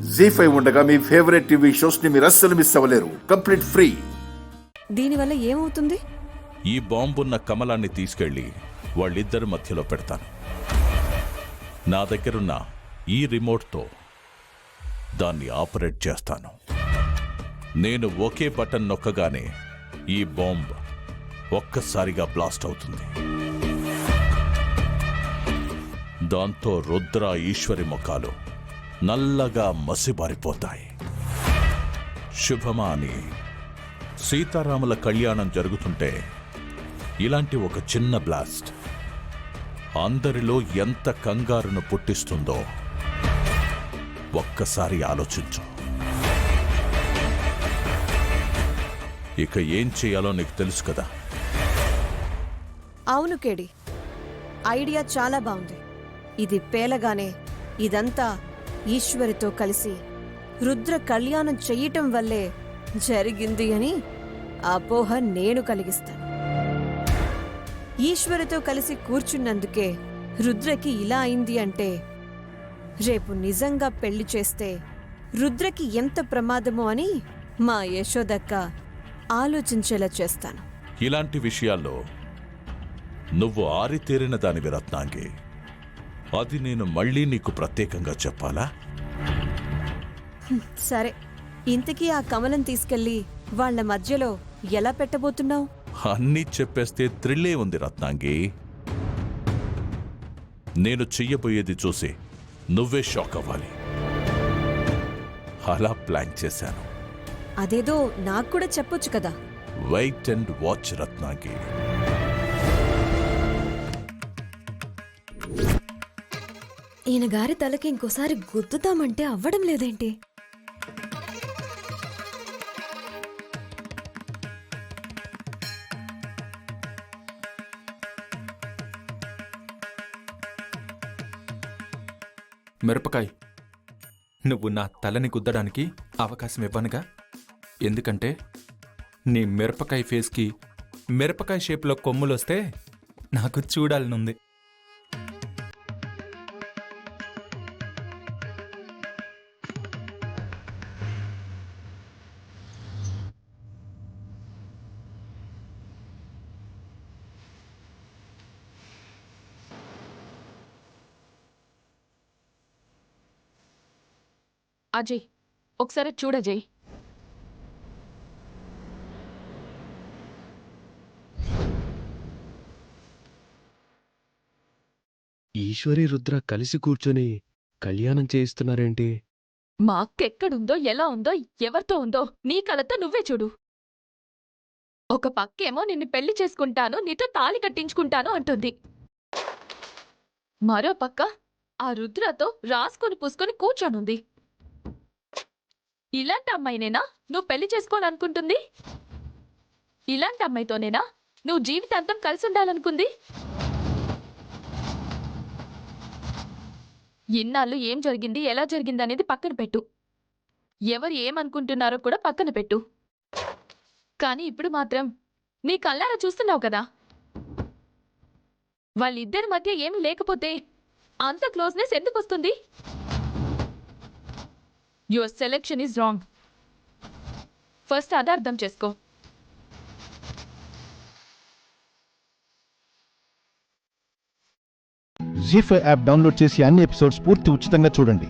జీ5 ఉండగా మీ favourite TV shows ని మీరు అస్సలు మిస్ అవ్వలేరు. Complete free. దీనివల్ల ఏమవుతుంది? ఈ బాంబున్న కమలాన్ని తీసుకెళ్లి వాళ్ళిద్దరి మధ్యలో పెడతాను. నా దగ్గరున్న ఈ రిమోట్తో దాన్ని ఆపరేట్ చేస్తాను. నేను ఒకే బటన్ నొక్కగానే ఈ బాంబ్ ఒక్కసారిగా బ్లాస్ట్ అవుతుంది. దాంతో రుద్ర, ఈశ్వరి ముఖాలు నల్లగా మసిబారిపోతాయి. శుభమా అని సీతారాముల కళ్యాణం జరుగుతుంటే ఇలాంటి ఒక చిన్న బ్లాస్ట్ అందరిలో ఎంత కంగారును పుట్టిస్తుందో ఒక్కసారి ఆలోచించు. ఇక ఏం చేయాలో నీకు తెలుసు కదా. అవును కేడి, ఐడియా చాలా బాగుంది. ఇది పేలగానే ఇదంతా ఈశ్వరితో కలిసి రుద్ర కళ్యాణం చెయ్యటం వల్లే జరిగింది అని అపోహ నేను కలిగిస్తాను. ఈశ్వరితో కలిసి కూర్చున్నందుకే రుద్రకి ఇలా అయింది అంటే రేపు నిజంగా పెళ్లి చేస్తే రుద్రకి ఎంత ప్రమాదమో అని మా యశోదక్క ఆలోచించేలా చేస్తాను. ఇలాంటి విషయాల్లో నువ్వు ఆరితేరిన దానివి రత్నాంగి. అది నేను మళ్ళీ నీకు ప్రత్యేకంగా చెప్పాలా? సరే, ఇంతకీ ఆ కమలం తీసుకెళ్లి వాళ్ల మధ్యలో ఎలా పెట్టబోతున్నావు? అన్నీ చెప్పేస్తే థ్రిల్లే ఉంది రత్నాంగి. నేను చెయ్యబోయేది చూసి నువ్వే షాక్ అవ్వాలి. అలా ప్లాన్ చేశాను. అదేదో నాకు కూడా చెప్పొచ్చు కదా. Wait and watch Ratnangi. ఈయన గారి తలకి ఇంకోసారి గుద్దుతామంటే అవ్వడం లేదేంటి? మిరపకాయ్, నువ్వు నా తలని గుద్దడానికి అవకాశం ఇవ్వనుగా. ఎందుకంటే నీ మిరపకాయ ఫేస్కి మిరపకాయ షేప్లో కొమ్ములొస్తే నాకు చూడాలనుంది. అజయ్, ఒకసారి చూడజయ్. ఈశ్వరి, రుద్ర కలిసి కూర్చొని కళ్యాణం చేయిస్తున్నారేంటి? మా అక్క ఎక్కడుందో, ఎలా ఉందో, ఎవరితో ఉందో నీ కళతో నువ్వే చూడు. ఒక పక్కేమో నిన్ను పెళ్లి చేసుకుంటాను, నీతో తాళి కట్టించుకుంటాను అంటుంది. మరో పక్క ఆ రుద్రతో రాసుకొని పూసుకొని కూర్చొనుంది. ఇలాంటి అమ్మాయినేనా నువ్వు పెళ్లి చేసుకోవాలనుకుంటుంది? ఇలాంటి అమ్మాయితోనేనా నువ్వు జీవితాంతం కలిసి ఉండాలనుకుంది? ఇన్నాళ్ళు ఏం జరిగింది, ఎలా జరిగింది అనేది పక్కన పెట్టు. ఎవరు ఏమనుకుంటున్నారో కూడా పక్కన పెట్టు. కానీ ఇప్పుడు మాత్రం నీ కళ్ళారా చూస్తున్నావు కదా. వాళ్ళిద్దరి మధ్య ఏమీ లేకపోతే అంత క్లోజ్నెస్ ఎందుకు వస్తుంది? Your selection is wrong. First అది అర్థం చేసుకో. జీ5 యాప్ డౌన్లోడ్ చేసి అన్ని ఎపిసోడ్స్ పూర్తి ఉచితంగా చూడండి.